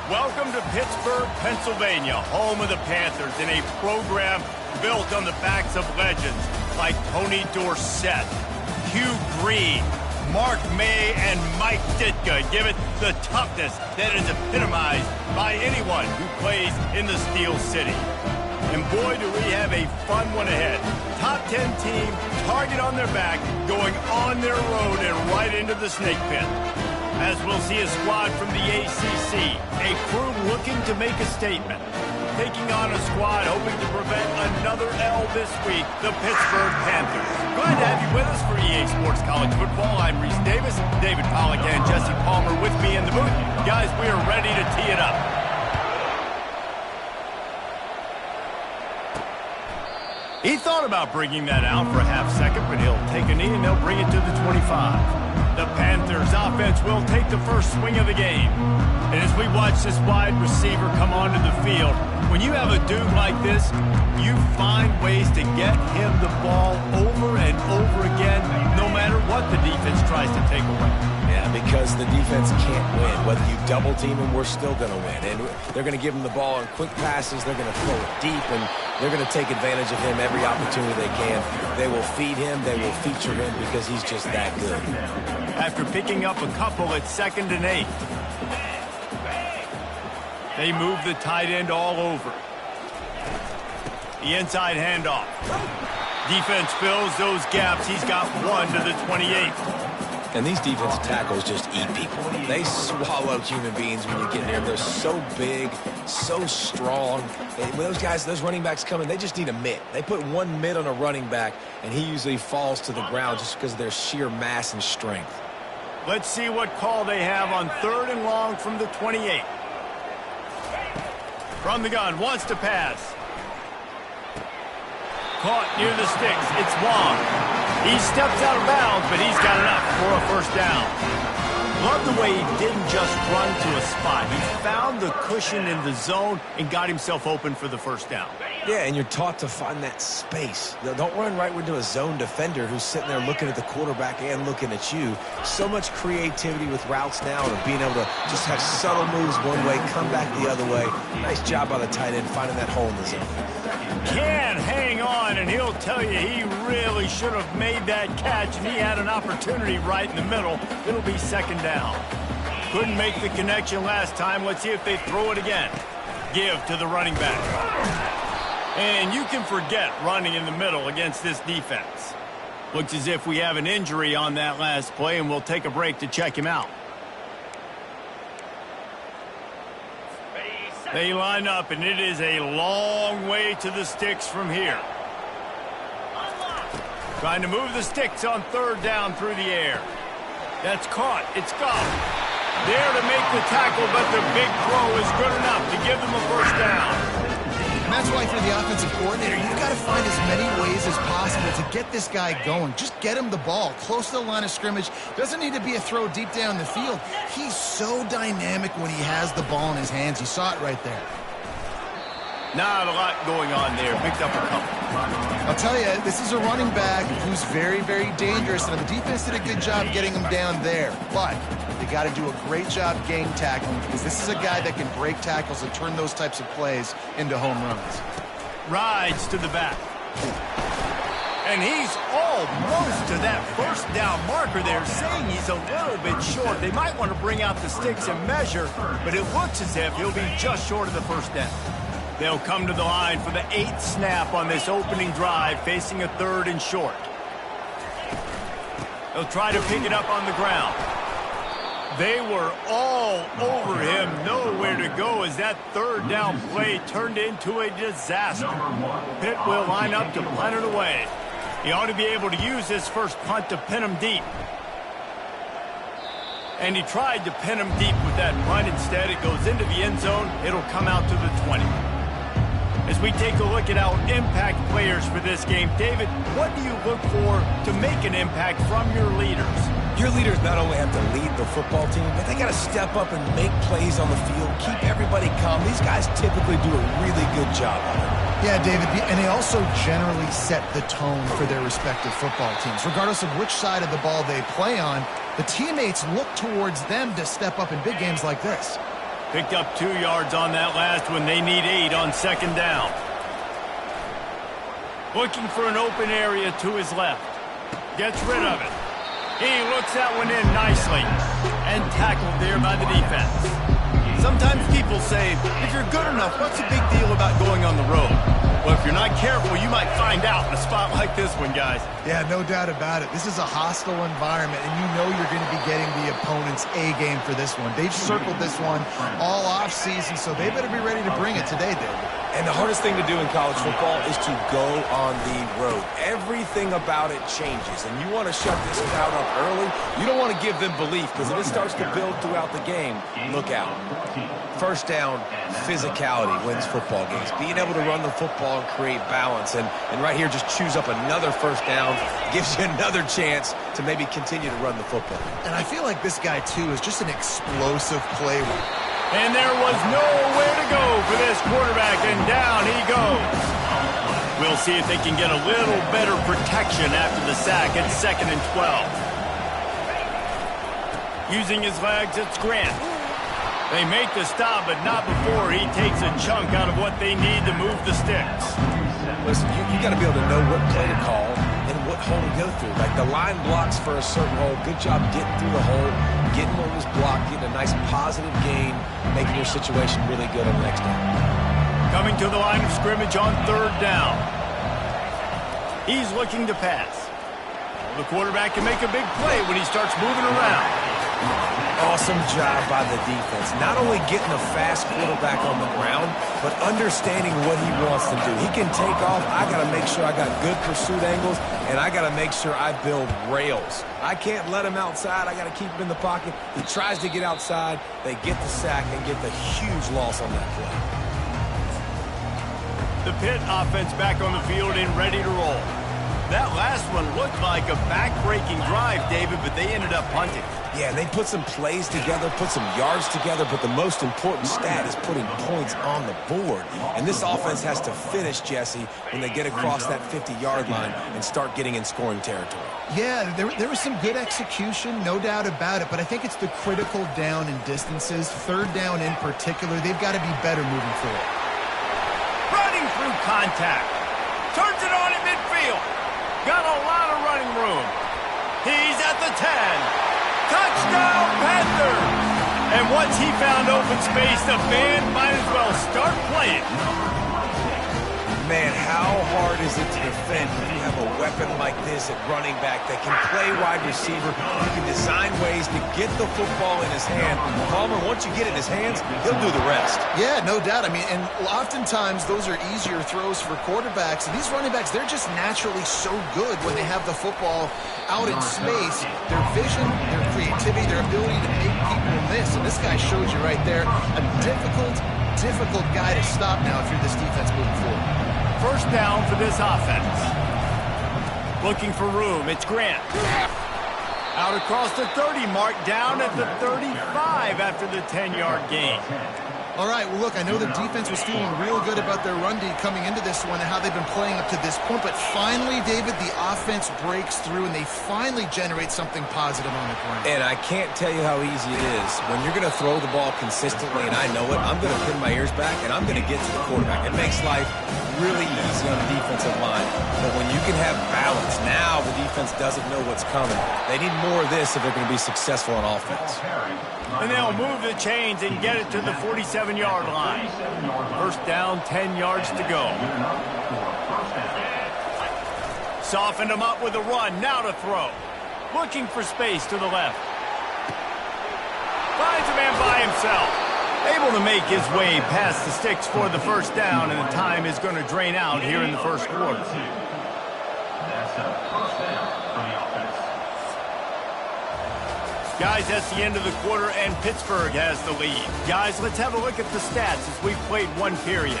Welcome to Pittsburgh, Pennsylvania, home of the Panthers, in a program built on the backs of legends like Tony Dorsett, Hugh Green, Mark May, and Mike Ditka. Give it the toughness that is epitomized by anyone who plays in the Steel City. And boy, do we have a fun one ahead. Top 10 team, target on their back, going on their road and right into the snake pit. As we'll see a squad from the ACC, a crew looking to make a statement. Taking on a squad hoping to prevent another L this week, the Pittsburgh Panthers. Glad to have you with us for EA Sports College Football. I'm Reese Davis, David Pollack and Jesse Palmer with me in the booth. Guys, we are ready to tee it up. He thought about bringing that out for a half second, but he'll take a knee and they'll bring it to the 25. The Panthers offense will take the first swing of the game. And as we watch this wide receiver come onto the field, when you have a dude like this, you find ways to get him the ball over and over again, no matter what the defense tries to take away. Yeah, because the defense can't win. Whether you double team him, we're still going to win. And they're going to give him the ball in quick passes. They're going to throw it deep, and they're going to take advantage of him every opportunity they can. They will feed him. They will feature him because he's just that good. After picking up a couple at 2nd and 8. They move the tight end all over. The inside handoff. Defense fills those gaps. He's got one to the 28. And these defensive tackles just eat people. They swallow human beings when you get near them. They're so big, so strong. And when those guys, those running backs come in, they just need a mitt. They put one mitt on a running back, and he usually falls to the ground just because of their sheer mass and strength. Let's see what call they have on 3rd and long from the 28. From the gun, wants to pass. Caught near the sticks. It's Wong. He steps out of bounds, but he's got enough for a first down. Love the way he didn't just run to a spot. He found the cushion in the zone and got himself open for the first down. Yeah, and you're taught to find that space. Don't run right into a zone defender who's sitting there looking at the quarterback and looking at you. So much creativity with routes now and being able to just have subtle moves one way, come back the other way. Nice job by the tight end finding that hole in the zone. Can hang on, and he'll tell you he really should have made that catch, and he had an opportunity right in the middle. It'll be 2nd down. Couldn't make the connection last time. Let's see if they throw it again. Give to the running back. And you can forget running in the middle against this defense. Looks as if we have an injury on that last play, and we'll take a break to check him out. They line up, and it is a long way to the sticks from here. Trying to move the sticks on 3rd down through the air. That's caught. It's gone. There to make the tackle, but the big throw is good enough to give them a first down. And that's why for the offensive coordinator, you've got to find as many ways as possible to get this guy going. Just get him the ball close to the line of scrimmage. Doesn't need to be a throw deep down the field. He's so dynamic when he has the ball in his hands. You saw it right there. Not a lot going on there. Picked up a couple. I'll tell you, this is a running back who's very, very dangerous, and the defense did a good job getting him down there. But they got to do a great job game tackling, because this is a guy that can break tackles and turn those types of plays into home runs. Rides to the back. And he's almost to that first down marker there, saying he's a little bit short. They might want to bring out the sticks and measure, but it looks as if he'll be just short of the first down. They'll come to the line for the 8th snap on this opening drive, facing a 3rd and short. They'll try to pick it up on the ground. They were all over him, nowhere to go as that 3rd down play turned into a disaster. Pitt will line up to punt it away. He ought to be able to use this first punt to pin him deep. And he tried to pin him deep with that punt. Instead, it goes into the end zone. It'll come out to the 20. As we take a look at our impact players for this game, David, what do you look for to make an impact from your leaders? Your leaders not only have to lead the football team, but they got to step up and make plays on the field, keep everybody calm. These guys typically do a really good job of it. Yeah, David, and they also generally set the tone for their respective football teams. Regardless of which side of the ball they play on, the teammates look towards them to step up in big games like this. Picked up 2 yards on that last one. They need 8 on second down. Looking for an open area to his left. Gets rid of it. He looks that one in nicely. And tackled there by the defense. Sometimes people say, if you're good enough, what's the big deal about going on the road? Well, if you're not careful, you might find out in a spot like this one, guys. Yeah, no doubt about it. This is a hostile environment, and you know you're going to be getting the opponent's A game for this one. They've circled this one all offseason, so they better be ready to bring it today, David. And the hardest thing to do in college football is to go on the road. Everything about it changes, and you want to shut this crowd up early. You don't want to give them belief, because if it starts to build throughout the game, look out. First down, physicality wins football games. Being able to run the football and create balance. And right here, just choose up another first down. Gives you another chance to maybe continue to run the football. And I feel like this guy, too, is just an explosive player. And there was nowhere to go for this quarterback, and down he goes. We'll see if they can get a little better protection after the sack at 2nd and 12. Using his legs, it's Grant. They make the stop, but not before he takes a chunk out of what they need to move the sticks. Listen, you got to be able to know what play to call and what hole to go through. Like the line blocks for a certain hole. Good job getting through the hole, getting on this block, getting a nice positive gain, making your situation really good on the next down. Coming to the line of scrimmage on 3rd down. He's looking to pass. The quarterback can make a big play when he starts moving around. Awesome job by the defense. Not only getting a fast quarterback on the ground, but understanding what he wants to do. He can take off. I got to make sure I got good pursuit angles, and I got to make sure I build rails. I can't let him outside. I got to keep him in the pocket. He tries to get outside. They get the sack and get the huge loss on that play. The Pitt offense back on the field and ready to roll. That last one looked like a back-breaking drive, David, but they ended up punting. Yeah, they put some plays together, put some yards together, but the most important stat is putting points on the board. And this offense has to finish, Jesse, when they get across that 50-yard line and start getting in scoring territory. Yeah, there was some good execution, no doubt about it, but I think it's the critical down and distances, 3rd down in particular. They've got to be better moving forward. Running through contact. Turns it on at midfield. Got a lot of running room. He's at the 10. Touchdown, Panthers! And once he found open space, the band might as well start playing. Man, how hard is it to defend when you have a weapon like this at running back that can play wide receiver? You can design ways to get the football in his hand. Palmer, once you get it in his hands, he'll do the rest. Yeah, no doubt. I mean, and oftentimes those are easier throws for quarterbacks. And these running backs, they're just naturally so good when they have the football out in space. Their vision, their creativity, their ability to make people miss. And this guy showed you right there, a difficult guy to stop now if you're this defense moving forward. First down for this offense. Looking for room. It's Grant. Out across the 30 mark, down at the 35 after the 10-yard gain. All right, well, look, I know the defense was feeling real good about their run D coming into this one and how they've been playing up to this point, but finally, David, the offense breaks through and they finally generate something positive on the ground. And I can't tell you how easy it is. When you're going to throw the ball consistently, and I know it, I'm going to pin my ears back and I'm going to get to the quarterback. It makes life really easy on the defensive line. But when you can have balance, now the defense doesn't know what's coming. They need more of this if they're going to be successful on offense. And they'll move the chains and get it to the 47-yard line. First down, 10 yards to go. Softened him up with a run, now to throw. Looking for space to the left. Finds a man by himself. Able to make his way past the sticks for the first down, and the time is going to drain out here in the first quarter. Guys, that's the end of the quarter, and Pittsburgh has the lead. Guys, let's have a look at the stats as we've played one period.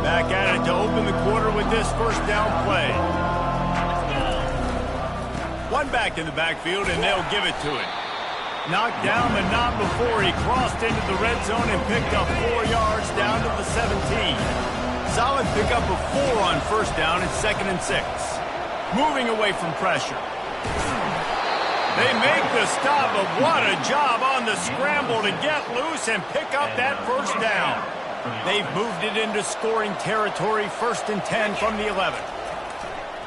Back at it to open the quarter with this first down play. One back in the backfield, and they'll give it to him. Knocked down, but not before he crossed into the red zone and picked up 4 yards down to the 17. Solid pickup of 4 on first down and 2nd and 6. Moving away from pressure. They make the stop, but what a job on the scramble to get loose and pick up that first down. They've moved it into scoring territory, 1st and 10 from the 11.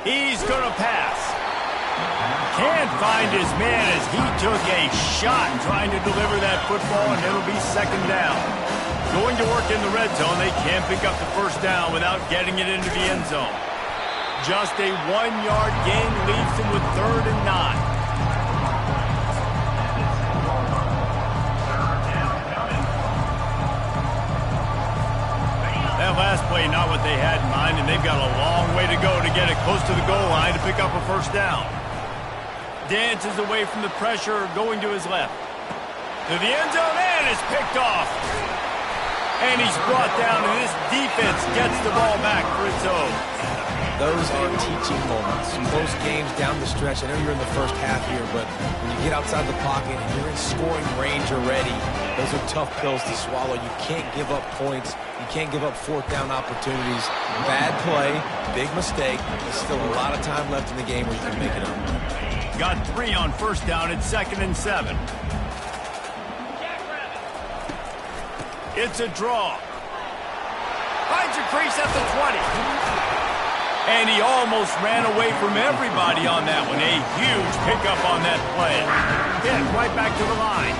He's going to pass. Can't find his man as he took a shot trying to deliver that football, and it'll be 2nd down. Going to work in the red zone, they can't pick up the first down without getting it into the end zone. Just a 1-yard gain leaves them with 3rd and 9. That last play, not what they had in mind, and they've got a long way to go to get it close to the goal line to pick up a first down. Dances away from the pressure, going to his left. To the end zone, and is picked off. And he's brought down, and this defense gets the ball back for its own. Those are teaching moments. Close games down the stretch. I know you're in the first half here, but when you get outside the pocket and you're in scoring range already, those are tough pills to swallow. You can't give up points. You can't give up 4th down opportunities. Bad play, big mistake. There's still a lot of time left in the game where you can make it up. Got 3 on first down at 2nd and 7. It's a draw. Finds a crease at the 20. And he almost ran away from everybody on that one. A huge pickup on that play. Hit right back to the line.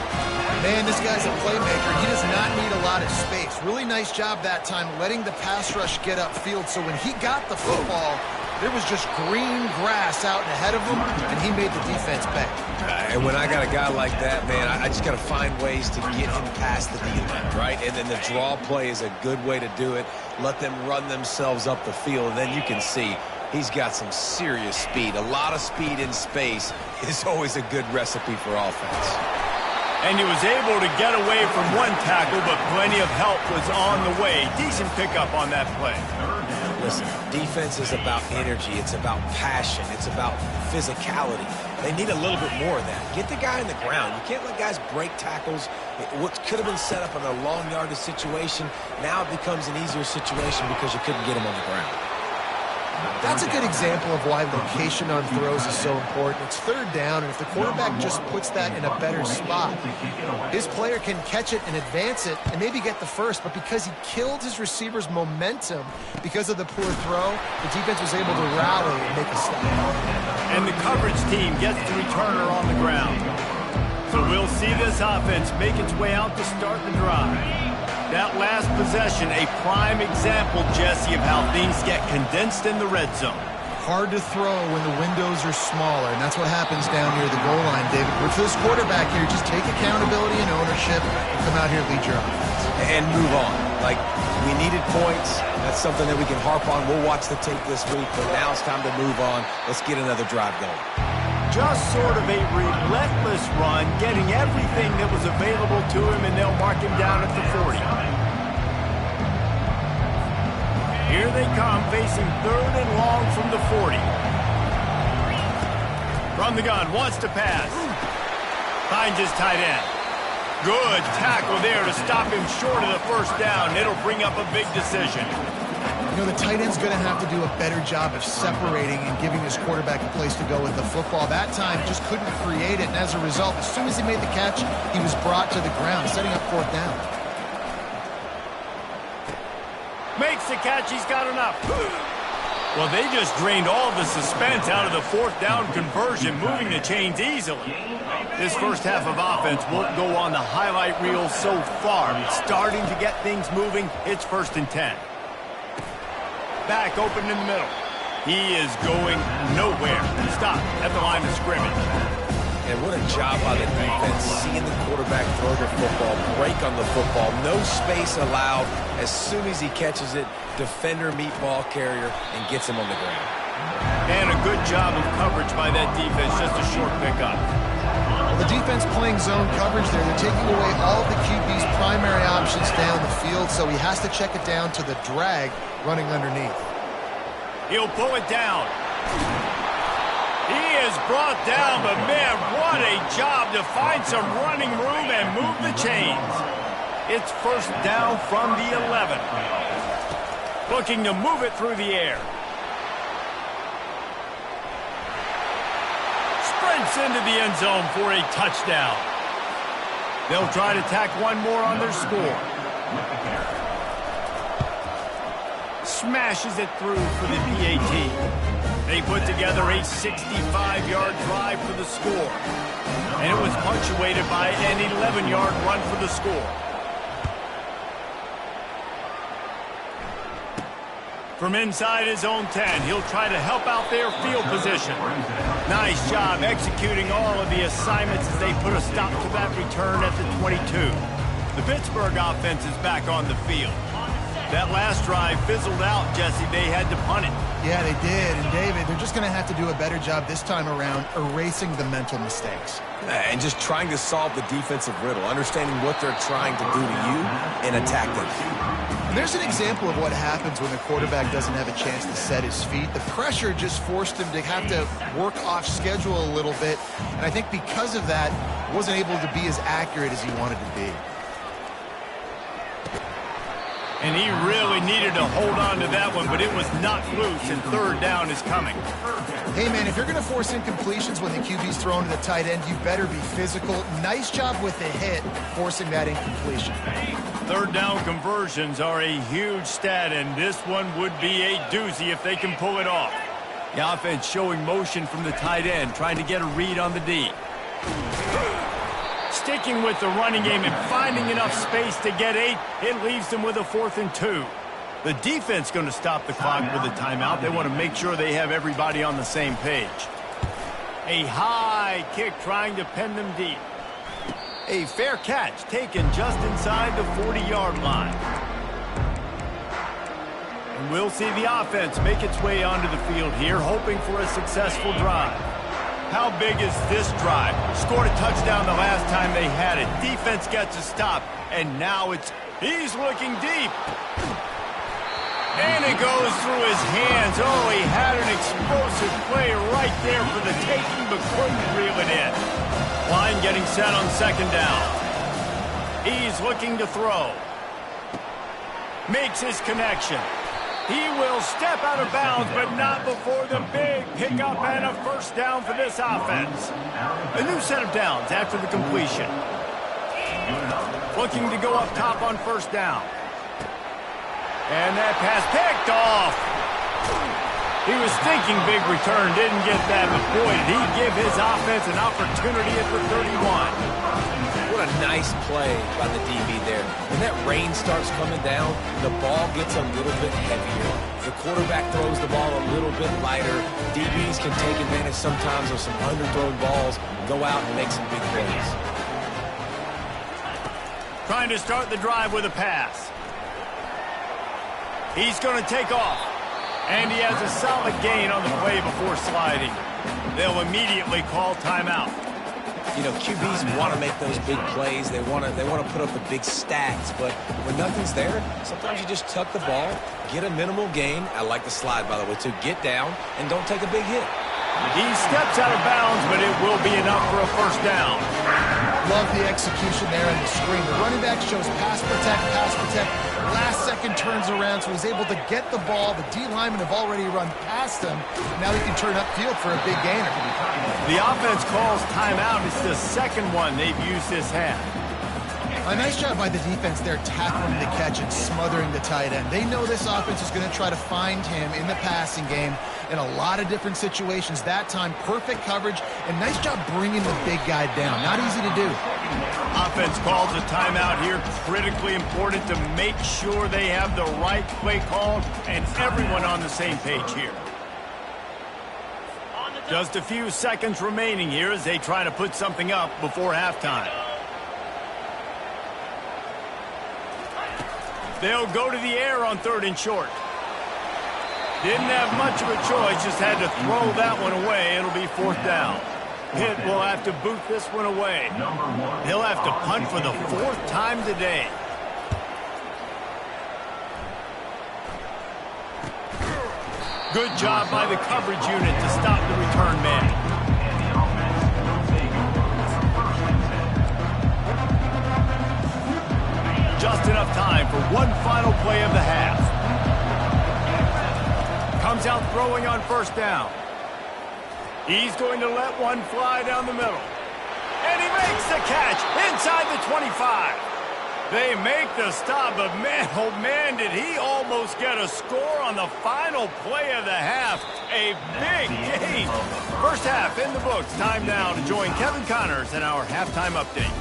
Man, this guy's a playmaker. He does not need a lot of space. Really nice job that time letting the pass rush get upfield. So when he got the football, there was just green grass out ahead of him, and he made the defense pay. And when I got a guy like that, man, I just got to find ways to get him past the D-line, right? And then the draw play is a good way to do it. Let them run themselves up the field, and then you can see he's got some serious speed. A lot of speed in space is always a good recipe for offense. And he was able to get away from one tackle, but plenty of help was on the way. Decent pickup on that play. Listen, defense is about energy. It's about passion. It's about physicality. They need a little bit more of that. Get the guy on the ground. You can't let guys break tackles. What could have been set up in a long yardage situation, now it becomes an easier situation because you couldn't get him on the ground. That's a good example of why location on throws is so important. It's 3rd down, and if the quarterback just puts that in a better spot, his player can catch it and advance it and maybe get the first, but because he killed his receiver's momentum because of the poor throw, the defense was able to rally and make a stop. And the coverage team gets the returner on the ground. So we'll see this offense make its way out to start the drive. That last possession, a prime example, Jesse, of how things get condensed in the red zone. Hard to throw when the windows are smaller, and that's what happens down near the goal line, David. But for this quarterback here, just take accountability and ownership and come out here and lead your offense. And move on. Like, we needed points. That's something that we can harp on. We'll watch the tape this week, but now it's time to move on. Let's get another drive going. Just sort of a relentless run, getting everything that was available to him, and they'll mark him down at the 40. Here they come, facing 3rd and long from the 40. From the gun, wants to pass. Finds his tight end. Good tackle there to stop him short of the first down. It'll bring up a big decision. You know, the tight end's going to have to do a better job of separating and giving his quarterback a place to go with the football. That time, just couldn't create it, and as a result, as soon as he made the catch, he was brought to the ground, setting up 4th down. Makes the catch, he's got enough. Well, they just drained all the suspense out of the 4th down conversion, moving the chains easily. This first half of offense won't go on the highlight reel so far. It's starting to get things moving. It's 1st and 10. Back open in the middle. He is going nowhere. Stop at the line of scrimmage. And what a job by the defense, seeing the quarterback throw the football, break on the football, no space allowed. As soon as he catches it, defender meet ball carrier and gets him on the ground. And a good job of coverage by that defense, just a short pickup. Well, the defense playing zone coverage there. They're taking away all of the QB's primary options down the field, so he has to check it down to the drag running underneath. He'll pull it down. He is brought down, but man, what a job to find some running room and move the chains. It's first down from the 11. Looking to move it through the air. Sprints into the end zone for a touchdown. They'll try to tack one more on their score. Smashes it through for the PAT. They put together a 65-yard drive for the score. And it was punctuated by an 11-yard run for the score. From inside his own 10, he'll try to help out their field position. Nice job executing all of the assignments as they put a stop to that return at the 22. The Pittsburgh offense is back on the field. That last drive fizzled out, Jesse. They had to punt it. Yeah, they did. And, David, they're just going to have to do a better job this time around erasing the mental mistakes. And just trying to solve the defensive riddle, understanding what they're trying to do to you and attack them. And there's an example of what happens when the quarterback doesn't have a chance to set his feet. The pressure just forced him to have to work off schedule a little bit. And I think because of that, wasn't able to be as accurate as he wanted to be. And he really needed to hold on to that one, but it was knocked loose, and third down is coming. Hey, man, if you're going to force incompletions when the QB's thrown to the tight end, you better be physical. Nice job with the hit, forcing that incompletion. Third down conversions are a huge stat, and this one would be a doozy if they can pull it off. The offense showing motion from the tight end, trying to get a read on the D. Sticking with the running game and finding enough space to get 8, it leaves them with a 4th and 2. The defense going to stop the clock with a timeout. They want to make sure they have everybody on the same page. A high kick trying to pen them deep. A fair catch taken just inside the 40-yard line. And we'll see the offense make its way onto the field here, hoping for a successful drive. How big is this drive? Scored a touchdown the last time they had it. Defense gets a stop, and now he's looking deep. And it goes through his hands. Oh, he had an explosive play right there for the taking, but couldn't reel it in. Line getting set on second down. He's looking to throw. Makes his connection. He will step out of bounds, but not before the big pickup and a first down for this offense. A new set of downs after the completion. Looking to go up top on first down. And that pass picked off. He was thinking big return, didn't get that, but boy, did he give his offense an opportunity at the 31. What a nice play by the DB there. When that rain starts coming down, the ball gets a little bit heavier. The quarterback throws the ball a little bit lighter. DBs can take advantage sometimes of some underthrown balls, go out and make some big plays. Trying to start the drive with a pass. He's going to take off. And he has a solid gain on the play before sliding. They'll immediately call timeout. You know, QBs want to make those big plays. They want to put up the big stats. But when nothing's there, sometimes you just tuck the ball, get a minimal gain. I like the slide, by the way, to get down and don't take a big hit. He steps out of bounds, but it will be enough for a first down. Love the execution there on the screen. The running back shows pass protect. Last second turns around, so he's able to get the ball. The D linemen have already run past him. Now he can turn upfield for a big gainer. The offense calls timeout. It's the second one they've used this half. A nice job by the defense there, tackling the catch and smothering the tight end. They know this offense is going to try to find him in the passing game in a lot of different situations. That time, perfect coverage, and nice job bringing the big guy down. Not easy to do. Offense calls a timeout here. Critically important to make sure they have the right play called and everyone on the same page here. Just a few seconds remaining here as they try to put something up before halftime. They'll go to the air on 3rd and short. Didn't have much of a choice, just had to throw that one away. It'll be 4th down. Pitt will have to boot this one away. He'll have to punt for the 4th time today. Good job by the coverage unit to stop the return man. just enough time for one final play of the half. Comes out throwing on first down. He's going to let one fly down the middle. And he makes the catch inside the 25. They make the stop, but man, oh man, did he almost get a score on the final play of the half. A big gain. First half in the books. Time now to join Kevin Connors in our halftime update.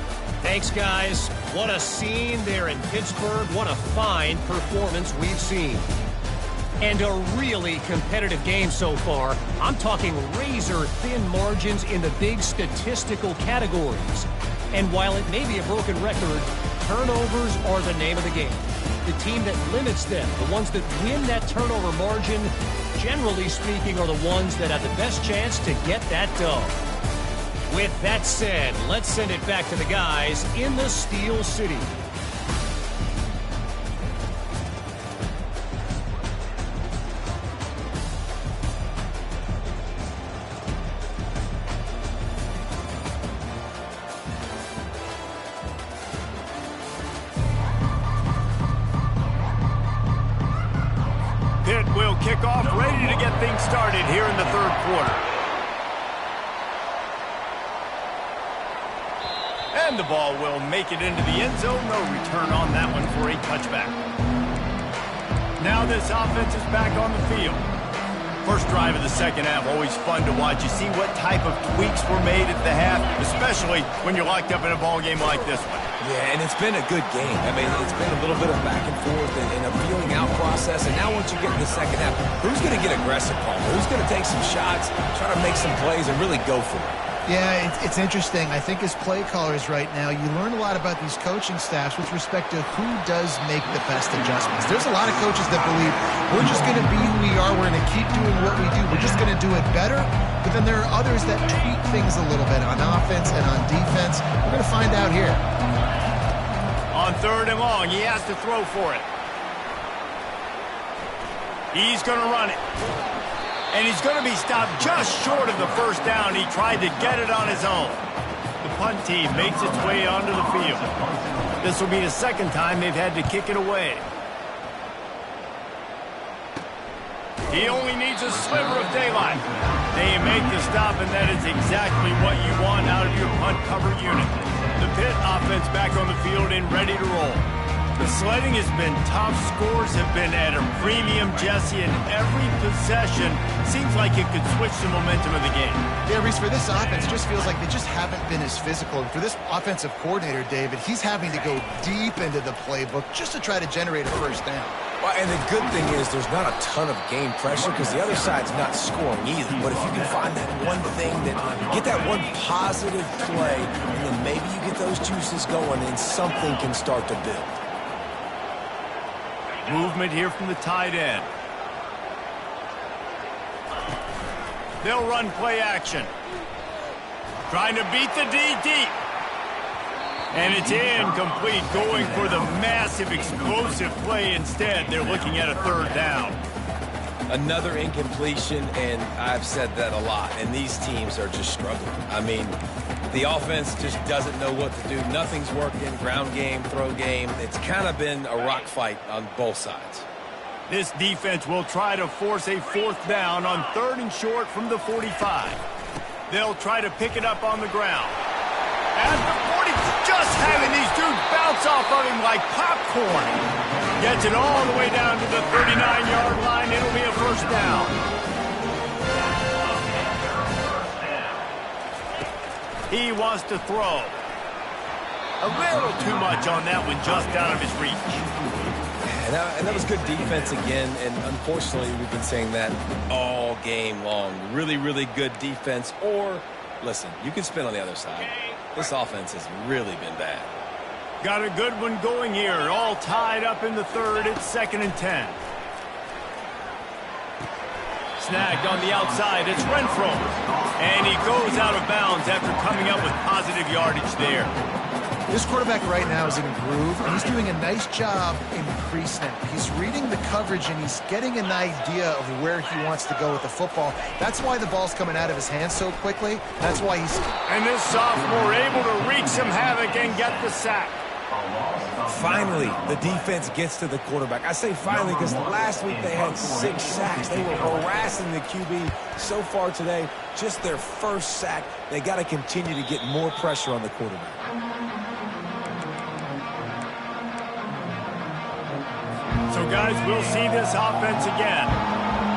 Thanks, guys. What a scene there in Pittsburgh. What a fine performance we've seen. And a really competitive game so far. I'm talking razor-thin margins in the big statistical categories. And while it may be a broken record, turnovers are the name of the game. The team that limits them, the ones that win that turnover margin, generally speaking, are the ones that have the best chance to get that dub. With that said, let's send it back to the guys in the Steel City. Pitt will kick off, ready to get things started here in the third quarter. And the ball will make it into the end zone. No return on that one for a touchback. Now this offense is back on the field. First drive of the second half, always fun to watch. You see what type of tweaks were made at the half, especially when you're locked up in a ball game like this one. Yeah, and it's been a good game. I mean, it's been a little bit of back and forth and a feeling out process. And now once you get in the second half, who's going to get aggressive, Palmer? Who's going to take some shots, try to make some plays, and really go for it? Yeah, it's interesting. I think as play callers right now, you learn a lot about these coaching staffs with respect to who does make the best adjustments. There's a lot of coaches that believe we're just going to be who we are. We're going to keep doing what we do. We're just going to do it better. But then there are others that tweak things a little bit on offense and on defense. We're going to find out here. On third and long, he has to throw for it. He's going to run it. And he's going to be stopped just short of the first down. He tried to get it on his own. The punt team makes its way onto the field. This will be the second time they've had to kick it away. He only needs a sliver of daylight. They make the stop, and that is exactly what you want out of your punt cover unit. The Pitt offense back on the field and ready to roll. The sledding has been tough. Scores have been at a premium, Jesse, and every possession seems like it could switch the momentum of the game. Yeah, Reese, for this offense, it just feels like they just haven't been as physical. And for this offensive coordinator, David, he's having to go deep into the playbook just to try to generate a first down. Well, and the good thing is there's not a ton of game pressure because the other side's not scoring either. But if you can find that one thing, get that one positive play, and then maybe you get those juices going and something can start to build. Movement here from the tight end. They'll run play action. Trying to beat the D deep. And it's incomplete, going for the massive explosive play instead. They're looking at a third down. Another incompletion, and I've said that a lot, and these teams are just struggling. I mean, the offense just doesn't know what to do. Nothing's working, ground game, throw game. It's kind of been a rock fight on both sides. This defense will try to force a fourth down on third and short from the 45. They'll try to pick it up on the ground. At the 40, just having these dudes bounce off of him like popcorn. Gets it all the way down to the 39-yard line. It'll be a first down. He wants to throw. A little too much on that one, just out of his reach. And that was good defense again, and unfortunately we've been saying that all game long. Really, really good defense. Or, listen, you can spin on the other side. This offense has really been bad. Got a good one going here. All tied up in the third. It's 2nd and 10. Snagged on the outside. It's Renfro. And he goes out of bounds after coming up with positive yardage there. This quarterback right now is in a groove, and he's doing a nice job in pre-snap. He's reading the coverage, and he's getting an idea of where he wants to go with the football. That's why the ball's coming out of his hands so quickly. That's why he's... And this sophomore able to wreak some havoc and get the sack. Finally, the defense gets to the quarterback. I say finally because last week they had 6 sacks. They were harassing the QB so far today. Just their first sack. They got to continue to get more pressure on the quarterback. So, guys, we'll see this offense again.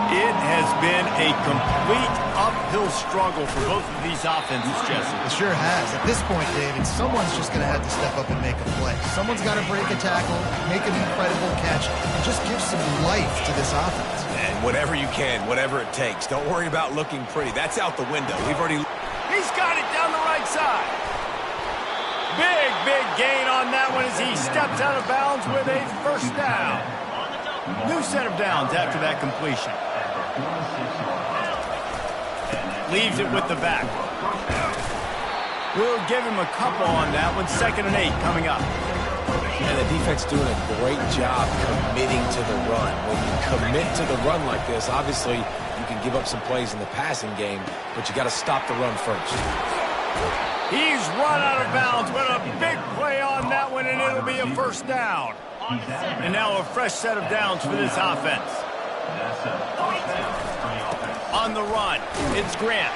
It has been a complete uphill struggle for both of these offenses, Jesse. It sure has. At this point, David, someone's just going to have to step up and make a play. Someone's got to break a tackle, make an incredible catch, and just give some life to this offense. And whatever you can, whatever it takes. Don't worry about looking pretty. That's out the window. We've already... He's got it down the right side. Big gain on that one as he steps out of bounds with a first down. New set of downs after that completion. Leaves it with the back. We'll give him a couple on that one. 2nd and 8 coming up. And the defense doing a great job committing to the run. When you commit to the run like this, obviously you can give up some plays in the passing game, but you got to stop the run first. He's run out of bounds with a big play on that one, and it'll be a first down. And now a fresh set of downs for this offense. On the run, it's Grant.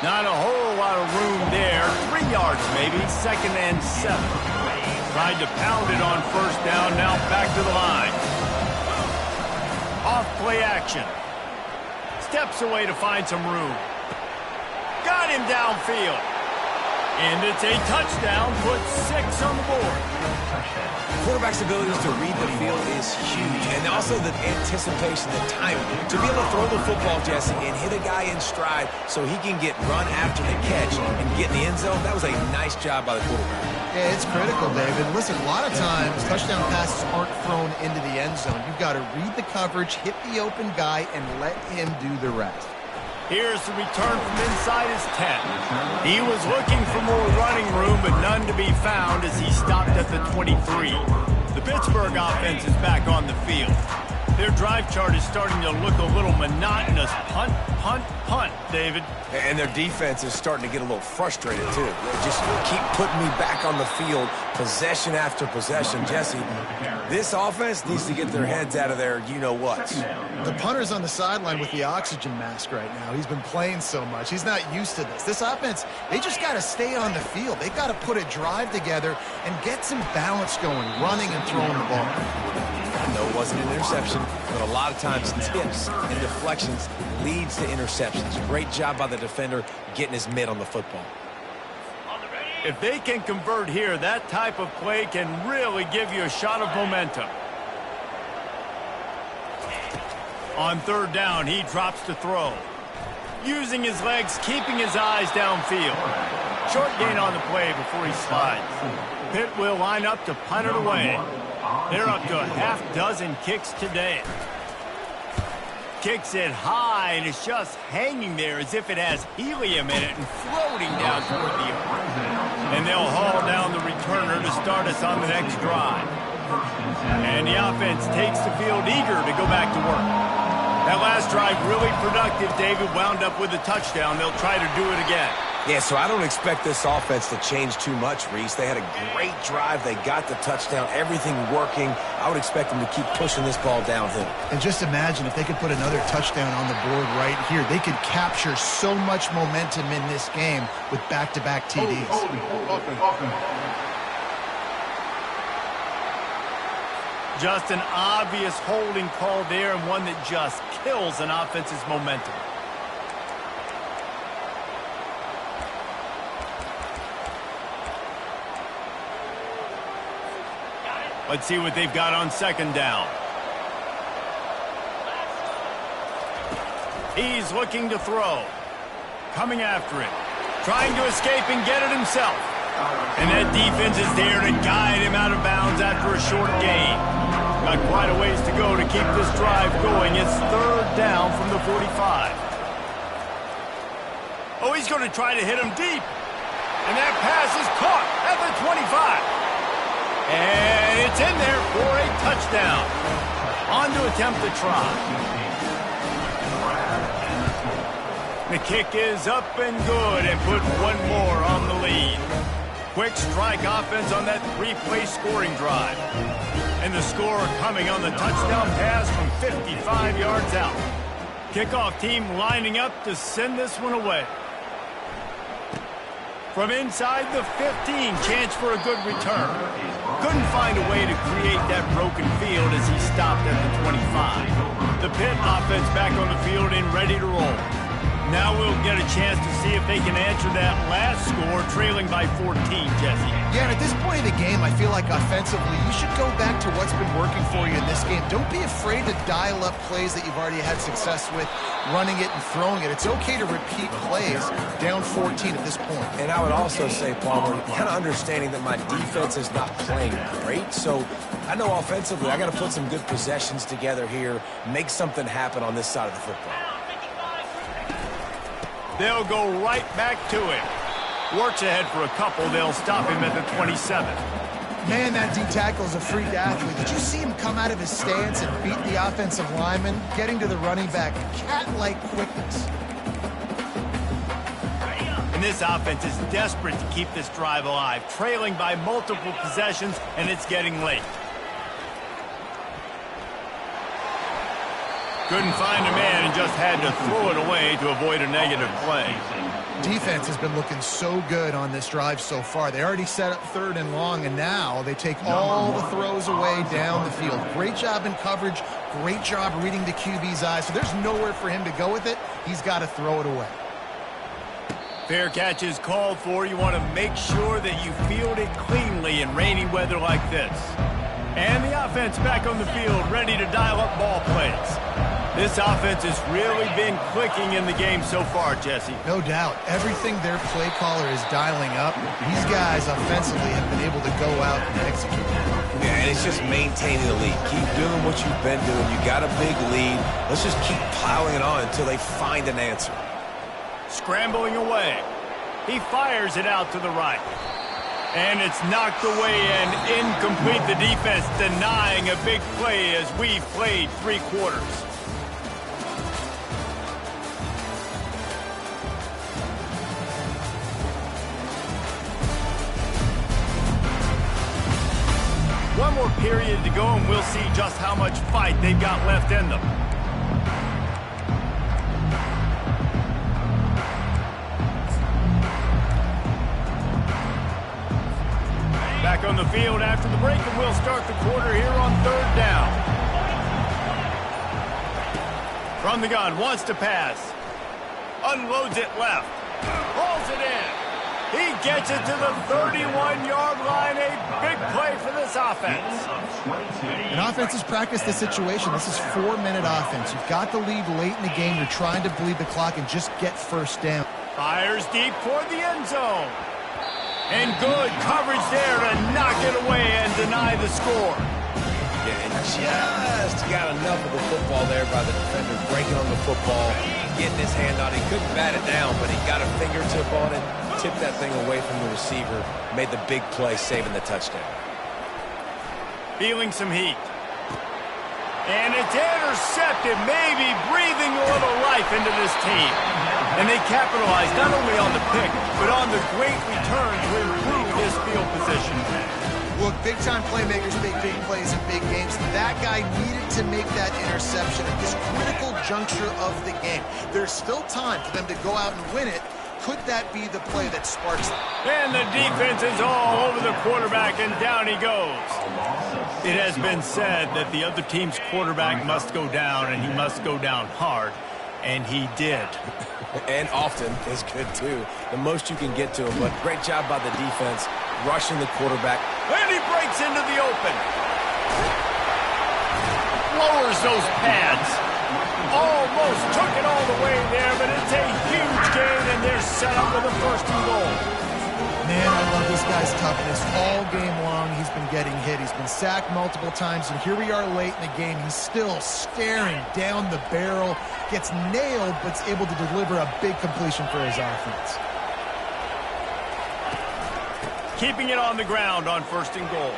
Not a whole lot of room there. 3 yards maybe, 2nd and 7. Tried to pound it on first down, now back to the line. Off play action. Steps away to find some room. Got him downfield. And it's a touchdown, puts 6 on the board. Quarterback's ability to read the field is huge, and also the anticipation, the timing. To be able to throw the football, Jesse, and hit a guy in stride so he can get run after the catch and get in the end zone, that was a nice job by the quarterback. Yeah, it's critical, David. Listen, a lot of times touchdown passes aren't thrown into the end zone. You've got to read the coverage, hit the open guy, and let him do the rest. Here's the return from inside his 10. He was looking for more running room, but none to be found as he stopped at the 23. The Pittsburgh offense is back on the field. Their drive chart is starting to look a little monotonous. Punt, punt, punt, David. And their defense is starting to get a little frustrated, too. They just keep putting me back on the field, possession after possession. Jesse, this offense needs to get their heads out of their you-know-what. The punter's on the sideline with the oxygen mask right now. He's been playing so much. He's not used to this. This offense, they just got to stay on the field. They've got to put a drive together and get some balance going, running and throwing the ball. No, it wasn't an interception, but a lot of times tips and deflections leads to interceptions. Great job by the defender getting his mitt on the football. If they can convert here, that type of play can really give you a shot of momentum. On 3rd down, he drops to throw. Using his legs, keeping his eyes downfield. Short gain on the play before he slides. Pitt will line up to punt it away. They're up to a half-dozen kicks today. Kicks it high, and it's just hanging there as if it has helium in it and floating down toward the earth. And they'll haul down the returner to start us on the next drive. And the offense takes the field eager to go back to work. That last drive really productive. David wound up with a touchdown. They'll try to do it again. Yeah, so I don't expect this offense to change too much, Reese. They had a great drive. They got the touchdown, everything working. I would expect them to keep pushing this ball downhill. And just imagine if they could put another touchdown on the board right here. They could capture so much momentum in this game with back-to-back TDs. Just an obvious holding call there, and one that just kills an offense's momentum. Let's see what they've got on 2nd down. He's looking to throw. Coming after it. Trying to escape and get it himself. And that defense is there to guide him out of bounds after a short gain. Got quite a ways to go to keep this drive going. It's 3rd down from the 45. Oh, he's going to try to hit him deep. And that pass is caught at the 25. And it's in there for a touchdown. On to attempt the try. The kick is up and good and put one more on the lead. quick strike offense on that three-play scoring drive. And the score coming on the touchdown pass from 55 yards out. Kickoff team lining up to send this one away. From inside the 15, chance for a good return. Couldn't find a way to create that broken field as he stopped at the 25. The Pitt offense back on the field and ready to roll. Now we'll get a chance to see if they can answer that last score, trailing by 14, Jesse. Yeah, and at this point in the game, I feel like offensively, you should go back to what's been working for you in this game. Don't be afraid to dial up plays that you've already had success with, running it and throwing it. It's okay to repeat plays down 14 at this point. And I would also say, Palmer, kind of understanding that my defense is not playing great, so I know offensively I got to put some good possessions together here, make something happen on this side of the football. They'll go right back to it. Works ahead for a couple. They'll stop him at the 27. Man, that D-tackle is a freak athlete. Did you see him come out of his stance and beat the offensive lineman, getting to the running back? Cat-like quickness. And this offense is desperate to keep this drive alive, trailing by multiple possessions, and it's getting late. Couldn't find a man and just had to throw it away to avoid a negative play. Defense has been looking so good on this drive so far. They already set up 3rd and long, and now they take all the throws away down the field. Great job in coverage, great job reading the QB's eyes. So there's nowhere for him to go with it. He's got to throw it away. Fair catch is called for. You want to make sure that you field it cleanly in rainy weather like this. And the offense back on the field, ready to dial up ball plays. This offense has really been clicking in the game so far, Jesse. No doubt. Everything their play caller is dialing up, these guys offensively have been able to go out and execute. Yeah, and it's just maintaining the lead. Keep doing what you've been doing. You got a big lead. Let's just keep piling it on until they find an answer. Scrambling away. He fires it out to the right. And it's knocked away and incomplete. The defense denying a big play as we've played 3 quarters. One more period to go, and we'll see just how much fight they've got left in them. Back on the field after the break, and we'll start the quarter here on 3rd down. From the gun, wants to pass. Unloads it left. Rolls it in. He gets it to the 31-yard line. A big play for this offense. An offense has practiced the situation. This is 4-minute offense. You've got the lead late in the game. You're trying to bleed the clock and just get first down. Fires deep toward the end zone. And good coverage there to knock it away and deny the score. Yeah, and just got enough of the football there by the defender, breaking on the football, getting his hand on it. He couldn't bat it down, but he got a fingertip on it, tipped that thing away from the receiver, made the big play, saving the touchdown. Feeling some heat. And it's intercepted, maybe breathing a little life into this team. And they capitalize not only on the pick, but on the great return to improve this field position. Look, big-time playmakers make big plays in big games. That guy needed to make that interception at this critical juncture of the game. There's still time for them to go out and win it. Could that be the play that sparks them? And the defense is all over the quarterback, and down he goes. It has been said that the other team's quarterback must go down, and he must go down hard. And he did. And often is good, too. The most you can get to him, but great job by the defense, rushing the quarterback. And he breaks into the open. Lowers those pads. Almost took it all the way there, but it's a huge gain, and they're set up with a 1st and goal. Man, I love this guy's toughness. All game long, he's been getting hit. He's been sacked multiple times, and here we are late in the game. He's still staring down the barrel, gets nailed, but is able to deliver a big completion for his offense. Keeping it on the ground on 1st and goal.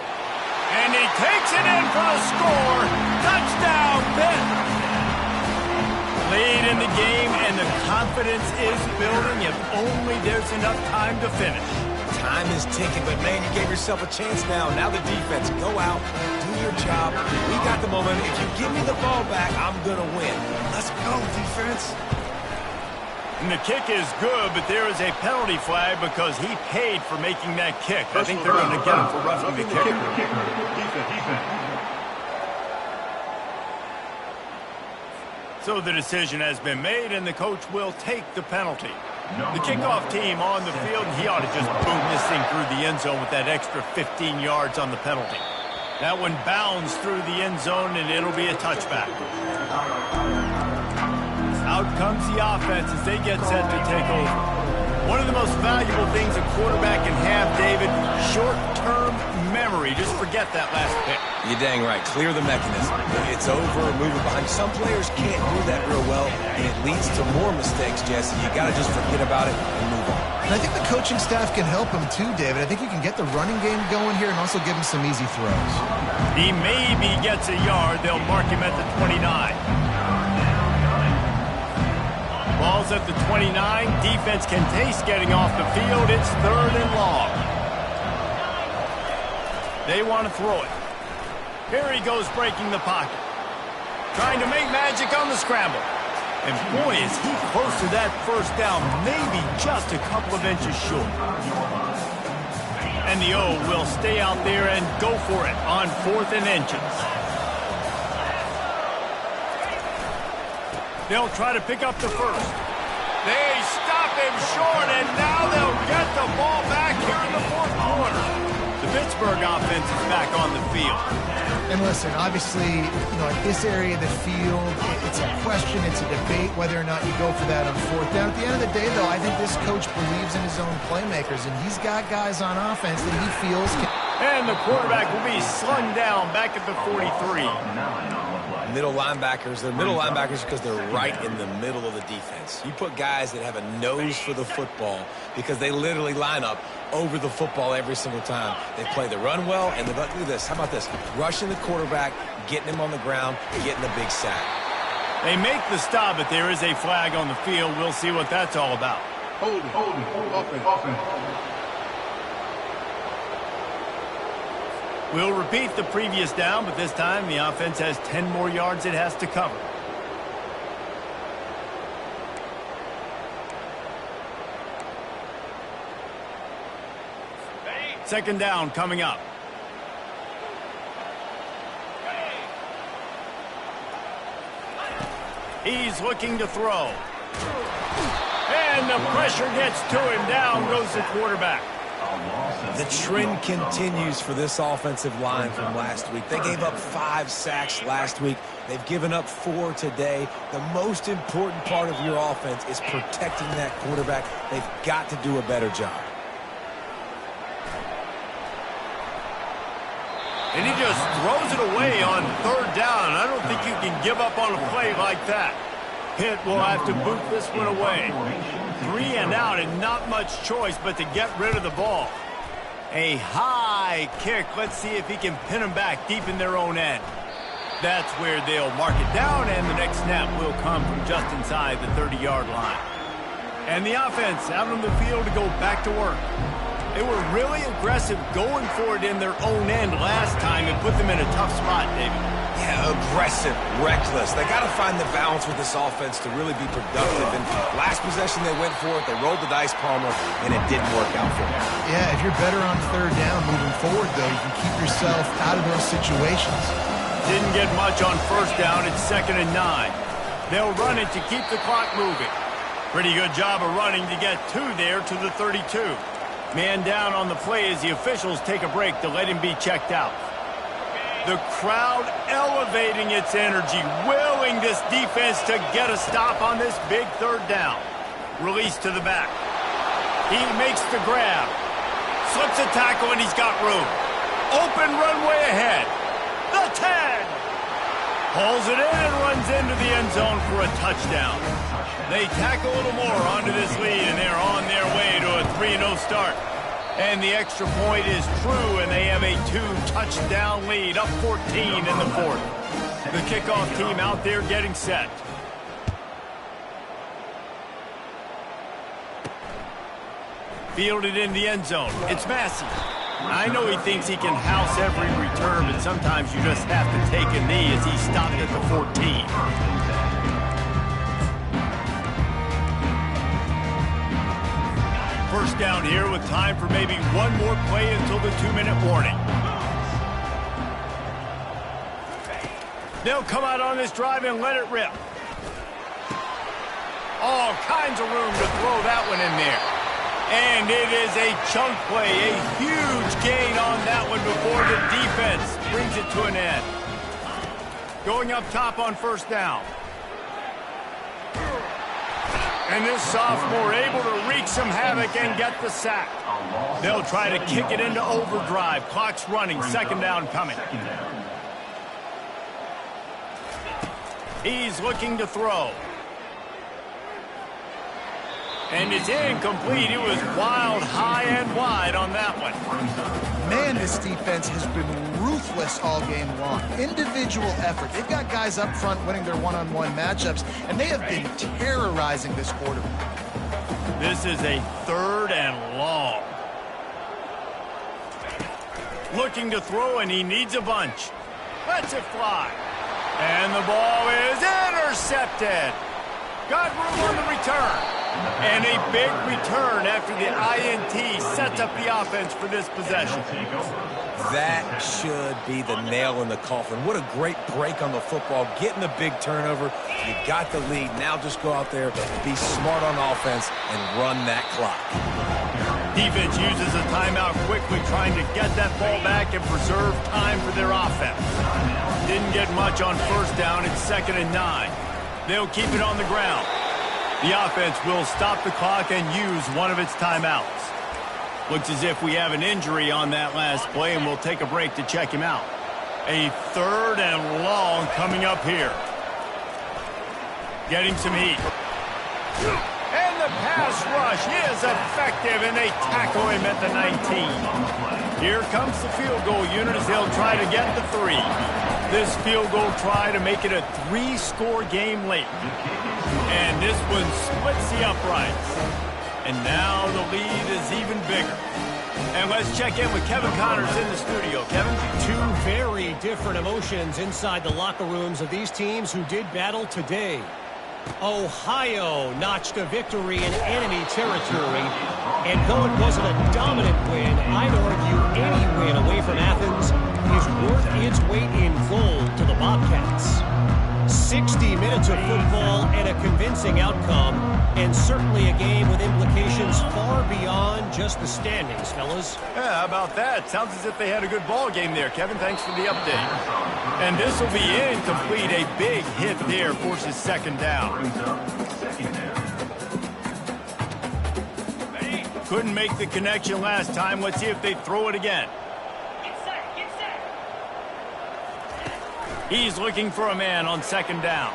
And he takes it in for the score. Touchdown, Pitt. Lead in the game, and the confidence is building if only there's enough time to finish. Time is ticking, but man, you gave yourself a chance now. Now the defense, go out, do your job. We got the moment. If you give me the ball back, I'm going to win. Let's go, defense. And the kick is good, but there is a penalty flag because he paid for making that kick. I think they're going to get him for roughing the kicker. So the decision has been made, and the coach will take the penalty. The kickoff team on the field, and he ought to just boom this thing through the end zone with that extra 15 yards on the penalty. That one bounds through the end zone, and it'll be a touchback. Out comes the offense as they get set to take over. One of the most valuable things a quarterback can have, David, short-term memory. Just forget that last pick. You're dang right. Clear the mechanism. It's over or move it behind. Some players can't do that real well, and it leads to more mistakes, Jesse. You got to just forget about it and move on. And I think the coaching staff can help him too, David. I think you can get the running game going here and also give him some easy throws. He maybe gets a yard. They'll mark him at the 29. Ball's at the 29. Defense can taste getting off the field. It's 3rd and long. They want to throw it. Here he goes breaking the pocket. Trying to make magic on the scramble. And boy, is he close to that first down. Maybe just a couple of inches short. And the O will stay out there and go for it on 4th and inches. They'll try to pick up the first. They stop him short, and now they'll get the ball back here in the 4th quarter. The Pittsburgh offense is back on the field. And listen, obviously, at this area of the field, it's a question, it's a debate whether or not you go for that on 4th down. At the end of the day, though, I think this coach believes in his own playmakers, and he's got guys on offense that he feels can... And the quarterback will be slung down back at the 43. Middle linebackers, they're middle linebackers because they're right in the middle of the defense. You put guys that have a nose for the football because they literally line up over the football every single time. They play the run well, and look at this. How about this? Rushing the quarterback, getting him on the ground, getting a big sack. They make the stop, but there is a flag on the field. We'll see what that's all about. Hold offense. We'll repeat the previous down, but this time the offense has 10 more yards it has to cover. Second down coming up. He's looking to throw. And the pressure gets to him. Down goes the quarterback. The trend continues for this offensive line from last week. They gave up 5 sacks last week. They've given up 4 today. The most important part of your offense is protecting that quarterback. They've got to do a better job. And he just throws it away on 3rd down. I don't think you can give up on a play like that. Pitt will have to boot this one away. 3 and out, and not much choice but to get rid of the ball. A high kick. Let's see if he can pin them back deep in their own end. That's where they'll mark it down, and the next snap will come from just inside the 30-yard line. And the offense out on the field to go back to work. They were really aggressive going for it in their own end last time and put them in a tough spot, David. Yeah, aggressive, reckless. They got to find the balance with this offense to really be productive. And last possession they went for it, they rolled the dice, Palmer, and it didn't work out for them. Yeah, if you're better on 3rd down moving forward, though, you can keep yourself out of those situations. Didn't get much on 1st down. It's 2nd and 9. They'll run it to keep the clock moving. Pretty good job of running to get 2 there to the 32. Man down on the play as the officials take a break to let him be checked out. The crowd elevating its energy, willing this defense to get a stop on this big 3rd down. Release to the back. He makes the grab. Slips a tackle, and he's got room. Open runway ahead. The 10. Pulls it in and runs into the end zone for a touchdown. They tack a little more onto this lead, and they're on their way to a 3-0 start. And the extra point is true, and they have a 2-touchdown lead, up 14 in the 4th. The kickoff team out there getting set. Fielded in the end zone. It's Massey. I know he thinks he can house every return, but sometimes you just have to take a knee as he stopped at the 14. First down here with time for maybe one more play until the 2-minute warning. They'll come out on this drive and let it rip. All kinds of room to throw that one in there. And it is a chunk play, a huge gain on that one before the defense brings it to an end. Going up top on first down. And this sophomore able to wreak some havoc and get the sack. They'll try to kick it into overdrive. Clock's running, second down coming. He's looking to throw. And it's incomplete. It was wild, high and wide on that one. Man, this defense has been ruthless all game long. Individual effort. They've got guys up front winning their one-on-one matchups, and they have been terrorizing this quarterback. This is a 3rd and long. Looking to throw, and he needs a bunch. Lets it fly. And the ball is intercepted. Got room on the return. And a big return after the INT sets up the offense for this possession. That should be the nail in the coffin. What a great break on the football. Getting the big turnover. You got the lead. Now just go out there, be smart on offense, and run that clock. Defense uses a timeout quickly, trying to get that ball back and preserve time for their offense. Didn't get much on first down. It's 2nd and 9. They'll keep it on the ground. The offense will stop the clock and use one of its timeouts. Looks as if we have an injury on that last play, and we'll take a break to check him out. A 3rd and long coming up here. Getting some heat. And the pass rush is effective, and they tackle him at the 19. Here comes the field goal unit as they'll try to get the 3. This field goal try to make it a 3-score game late. And this one splits the uprights. And now the lead is even bigger. And let's check in with Kevin Connors in the studio. Kevin? Two very different emotions inside the locker rooms of these teams who did battle today. Ohio notched a victory in enemy territory. And though it wasn't a dominant win, I'd argue any win away from Athens is worth its weight in gold to the Bobcats. 60 minutes of football and a convincing outcome, and certainly a game with implications far beyond just the standings, fellas. Yeah, how about that? Sounds as if they had a good ball game there, Kevin. Thanks for the update. And this will be incomplete. A big hit there forces 2nd down. Couldn't make the connection last time. Let's see if they throw it again. He's looking for a man on 2nd down.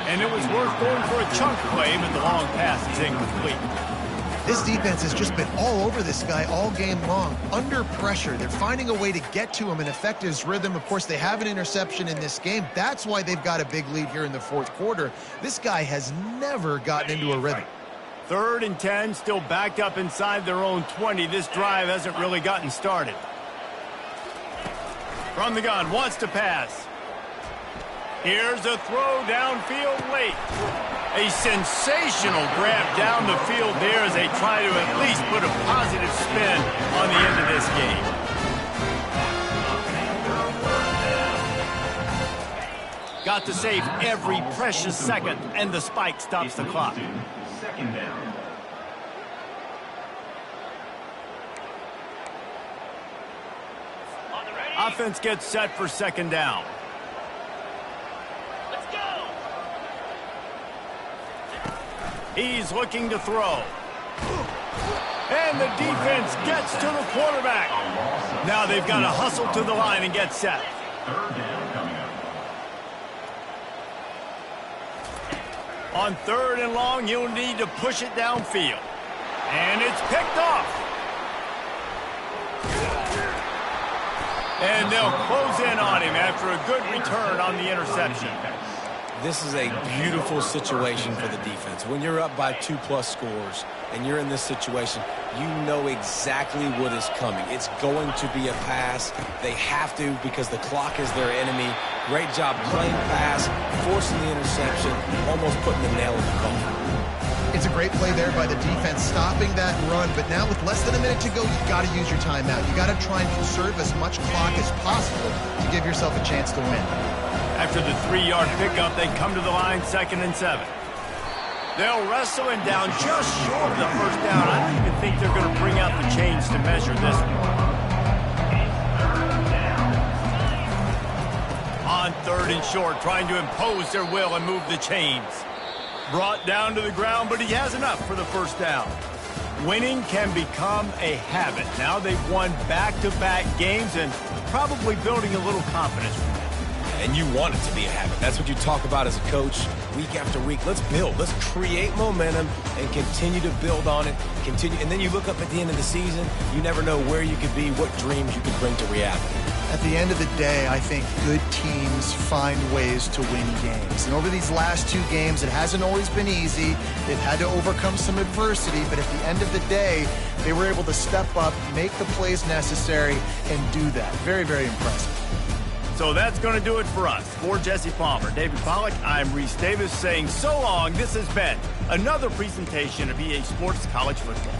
And it was worth going for a chunk play, but the long pass is incomplete. This defense has just been all over this guy all game long. Under pressure, they're finding a way to get to him and affect his rhythm. Of course, they have an interception in this game. That's why they've got a big lead here in the 4th quarter. This guy has never gotten into a rhythm. 3rd and 10, still backed up inside their own 20. This drive hasn't really gotten started. From the gun, wants to pass. Here's a throw downfield late. A sensational grab down the field there as they try to at least put a positive spin on the end of this game. Got to save every precious second, and the spike stops the clock. 2nd down. Offense gets set for 2nd down. He's looking to throw. And the defense gets to the quarterback. Now they've got to hustle to the line and get set. 3rd down coming up. On 3rd and long, you'll need to push it downfield. And it's picked off. And they'll close in on him after a good return on the interception. This is a beautiful situation for the defense. When you're up by 2+ scores and you're in this situation, you know exactly what is coming. It's going to be a pass. They have to because the clock is their enemy. Great job playing pass, forcing the interception, almost putting the nail in the coffin. It's a great play there by the defense, stopping that run. But now with less than a minute to go, you've got to use your timeout. You've got to try and conserve as much clock as possible to give yourself a chance to win. After the 3-yard pickup, they come to the line, 2nd and 7. They'll wrestle him down just short of the first down. I don't even think they're going to bring out the chains to measure this one. On 3rd and short, trying to impose their will and move the chains. Brought down to the ground, but he has enough for the first down. Winning can become a habit. Now they've won back-to-back games and probably building a little confidence from that. And you want it to be a habit. That's what you talk about as a coach week after week. Let's build. Let's create momentum and continue to build on it. And then you look up at the end of the season, you never know where you could be, what dreams you could bring to reality. At the end of the day, I think good teams find ways to win games. And over these last 2 games, it hasn't always been easy. They've had to overcome some adversity, but at the end of the day, they were able to step up, make the plays necessary, and do that. Very, very impressive. So that's going to do it for us. For Jesse Palmer, David Pollack, I'm Reese Davis saying so long. This has been another presentation of EA Sports College Football.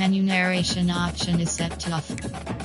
Menu narration option is set to off.